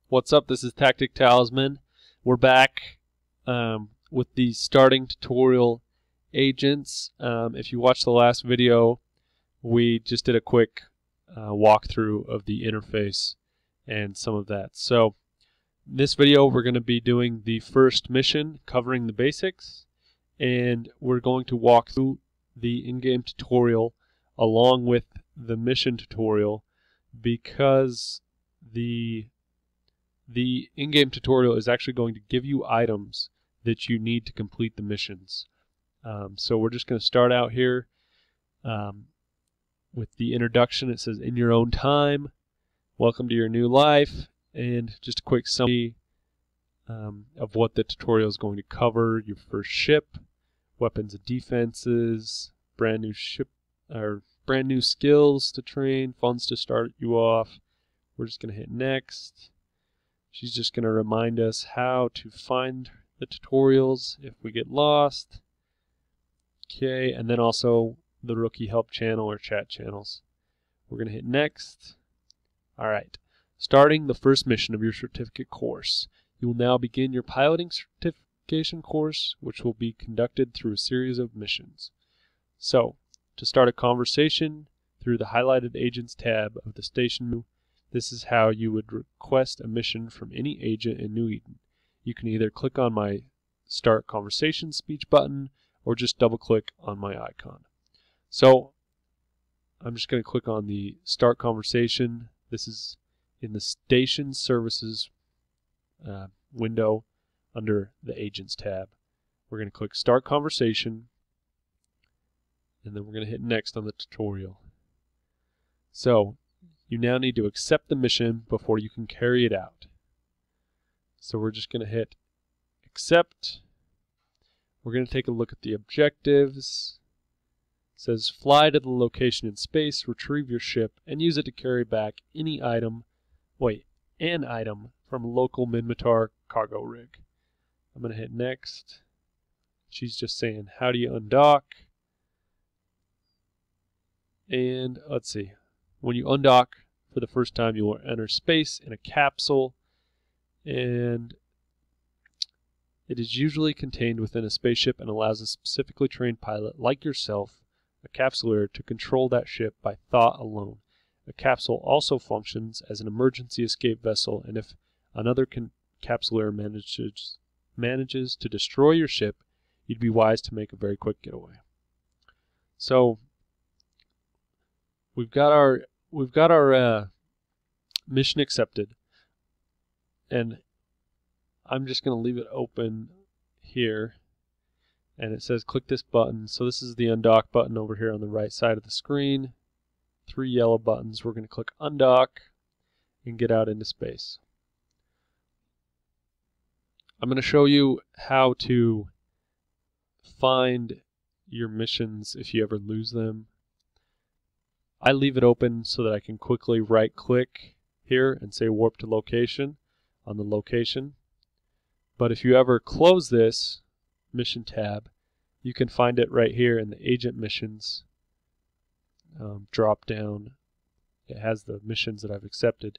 What's up? This is Tactic Talisman. We're back with the starting tutorial agents. If you watched the last video, we just did a quick walkthrough of the interface and some of that. So in this video we're going to be doing the first mission, covering the basics, and we're going to walk through the in-game tutorial along with the mission tutorial, because the in-game tutorial is actually going to give you items that you need to complete the missions. So we're just going to start out here with the introduction. It says, "In your own time, welcome to your new life," and just a quick summary of what the tutorial is going to cover. Your first ship, weapons and defenses, brand new ship or brand new skills to train, funds to start you off. We're just going to hit next. She's just going to remind us how to find the tutorials if we get lost. Okay, and then also the rookie help channel or chat channels. We're going to hit next. Alright, starting the first mission of your certificate course. You will now begin your piloting certification course, which will be conducted through a series of missions. So, to start a conversation through the highlighted Agents tab of the station menu, this is how you would request a mission from any agent in New Eden. You can either click on my Start Conversation speech button or just double click on my icon. So I'm just going to click on the Start Conversation. This is in the Station Services window under the Agents tab. We're going to click Start Conversation, and then we're going to hit Next on the tutorial. So you now need to accept the mission before you can carry it out. So we're just going to hit Accept. We're going to take a look at the objectives. It says, fly to the location in space, retrieve your ship, and use it to carry back an item from a local Minmatar cargo rig. I'm going to hit Next. She's just saying, how do you undock? And let's see. When you undock for the first time, you will enter space in a capsule, and it is usually contained within a spaceship and allows a specifically trained pilot like yourself, a capsuleer, to control that ship by thought alone. A capsule also functions as an emergency escape vessel, and if another capsuleer manages to destroy your ship, you'd be wise to make a very quick getaway. So We've got our mission accepted, and I'm just going to leave it open here, and it says click this button. So this is the undock button over here on the right side of the screen. 3 yellow buttons. We're going to click undock and get out into space. I'm going to show you how to find your missions if you ever lose them. I leave it open so that I can quickly right click here and say warp to location on the location. But if you ever close this mission tab, you can find it right here in the agent missions drop down. It has the missions that I've accepted.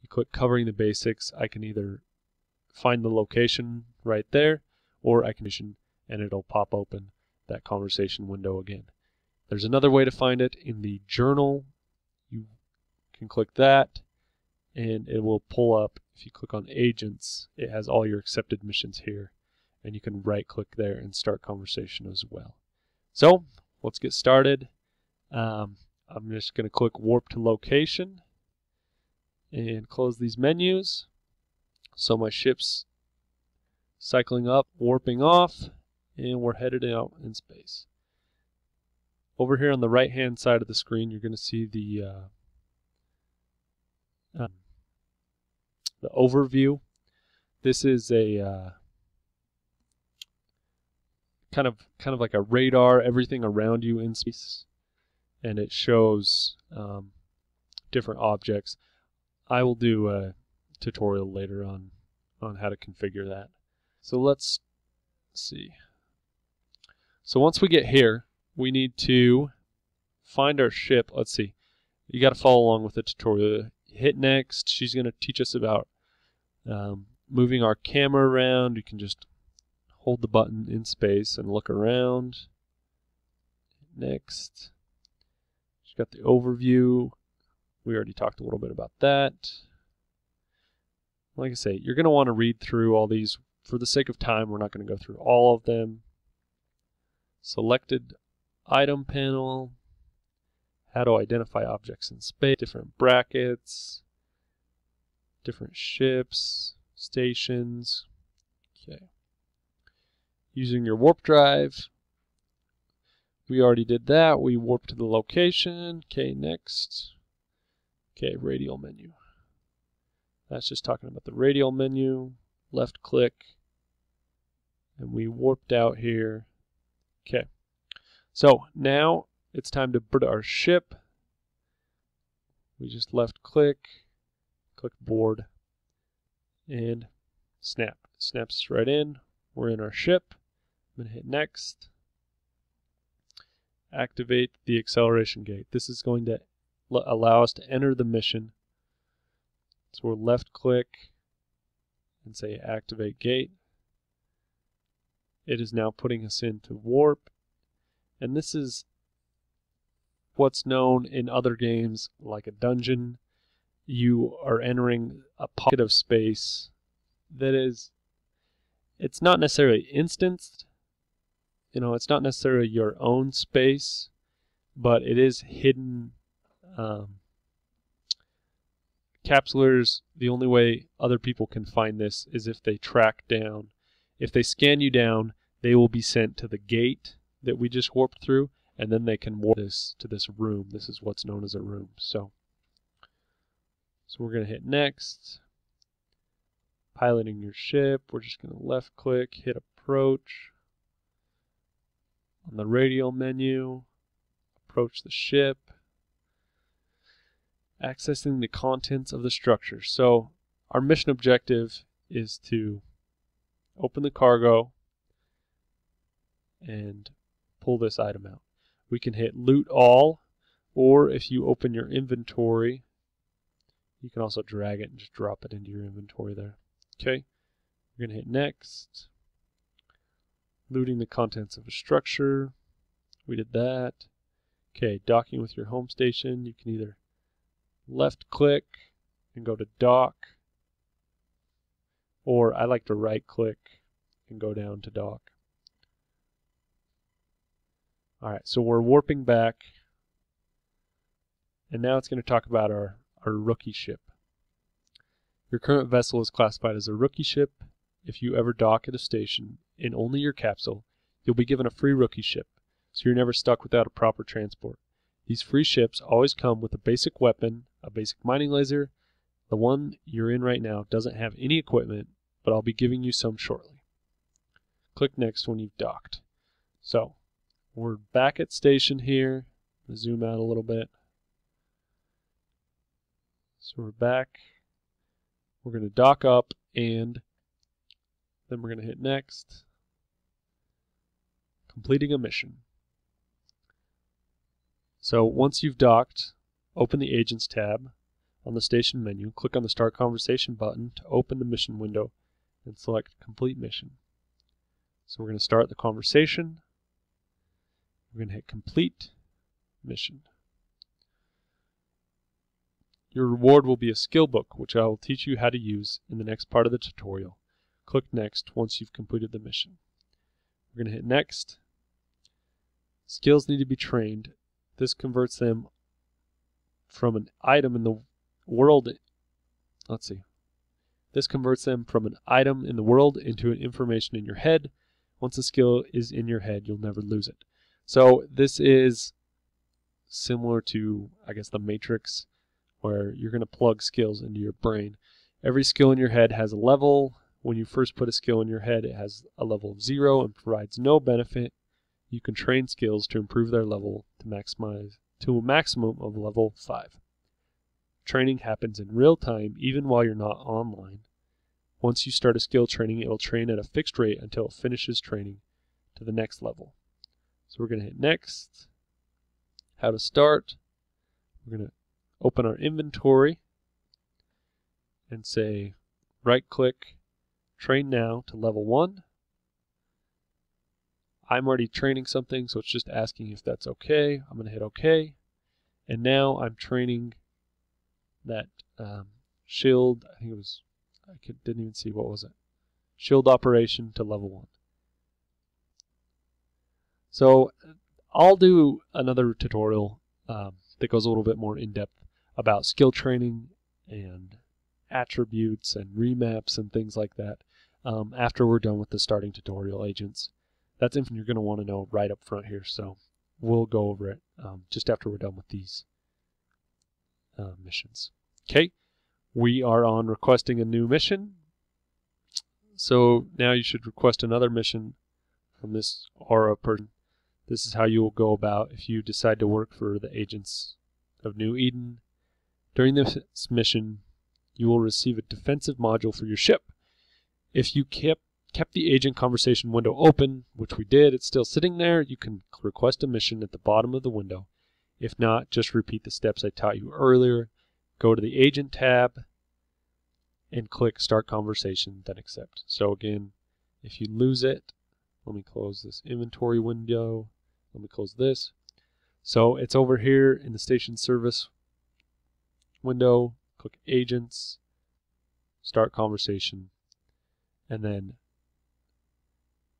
You click covering the basics. I can either find the location right there, or I can mission and it'll pop open that conversation window again. There's another way to find it in the journal. You can click that and it will pull up. If you click on agents, it has all your accepted missions here, and you can right click there and start conversation as well. So let's get started. I'm just going to click warp to location and close these menus. So my ship's cycling up, warping off, and we're headed out in space. Over here on the right hand side of the screen, you're going to see the overview. This is a kind of like a radar, everything around you in space, and it shows different objects. I will do a tutorial later on how to configure that. So let's see. So once we get here, we need to find our ship. Let's see. You got to follow along with the tutorial. Hit next. She's going to teach us about Moving our camera around, you can just hold the button in space and look around. Next. You've got the overview. We already talked a little bit about that. Like I say, you're going to want to read through all these. For the sake of time, we're not going to go through all of them. Selected item panel. How to identify objects in space. Different brackets. Different ships. Stations. Okay. Using your warp drive. We already did that. We warped to the location. Okay, next. Okay, radial menu. That's just talking about the radial menu. Left click. And we warped out here. Okay. So now it's time to board our ship. We just left click. Click board. And snap. Snaps right in. We're in our ship. I'm going to hit next. Activate the acceleration gate. This is going to allow us to enter the mission. So we'll left click and say activate gate. It is now putting us into warp. And this is what's known in other games like a dungeon. You are entering a pocket of space that is, it's not necessarily instanced. It's not necessarily your own space, but it is hidden. Capsulers, the only way other people can find this is if they track down. If they scan you down, they will be sent to the gate that we just warped through, and then they can warp this to this room. This is what's known as a room. So we're going to hit next. Piloting your ship, we're just going to left click, hit approach. On the radial menu, approach the ship. Accessing the contents of the structure. So our mission objective is to open the cargo and pull this item out. We can hit loot all, or if you open your inventory, you can also drag it and just drop it into your inventory there. Okay, we're going to hit next. Looting the contents of a structure. We did that. Okay, docking with your home station. You can either left click and go to dock, or I like to right click and go down to dock. Alright, so we're warping back, and now it's going to talk about our rookie ship. Your current vessel is classified as a rookie ship. If you ever dock at a station in only your capsule, you'll be given a free rookie ship, so you're never stuck without a proper transport. These free ships always come with a basic weapon, a basic mining laser. The one you're in right now doesn't have any equipment, but I'll be giving you some shortly. Click next when you've docked. So, we're back at station here. Zoom out a little bit. So we're back. We're going to dock up, and then we're going to hit next. Completing a mission. So once you've docked, open the Agents tab on the station menu, click on the Start Conversation button to open the mission window, and select Complete Mission. So we're going to start the conversation. We're going to hit Complete Mission. Your reward will be a skill book, which I will teach you how to use in the next part of the tutorial. Click Next once you've completed the mission. We're going to hit Next. Skills need to be trained. This converts them from an item in the world. This converts them from an item in the world into an information in your head. Once a skill is in your head, you'll never lose it. So this is similar to, I guess, the Matrix, where you're going to plug skills into your brain. Every skill in your head has a level. When you first put a skill in your head, it has a level of 0 and provides no benefit. You can train skills to improve their level to a maximum of level 5. Training happens in real time, even while you're not online. Once you start a skill training, it will train at a fixed rate until it finishes training to the next level. So we're going to hit Next. How to start. We're going to open our inventory and say right-click, train now to level 1. I'm already training something, so it's just asking if that's okay. I'm going to hit OK. And now I'm training that shield. I think it was, didn't even see, what was it? Shield operation to level 1. So I'll do another tutorial that goes a little bit more in depth about skill training and attributes and remaps and things like that after we're done with the starting tutorial agents. That's information you're going to want to know right up front here, so we'll go over it just after we're done with these missions. Okay, we are on requesting a new mission. So now you should request another mission from this aura person. This is how you will go about if you decide to work for the agents of New Eden. During this mission, you will receive a defensive module for your ship. If you kept the agent conversation window open, which we did, it's still sitting there, you can request a mission at the bottom of the window. If not, just repeat the steps I taught you earlier. Go to the agent tab and click start conversation, then accept. So again, if you lose it, let me close this inventory window. Let me close this. So it's over here in the station service window. Click agents, start conversation, and then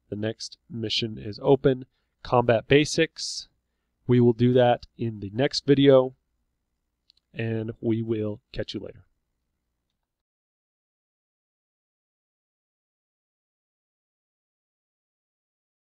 the next mission is open, combat basics. We will do that in the next video, and we will catch you later.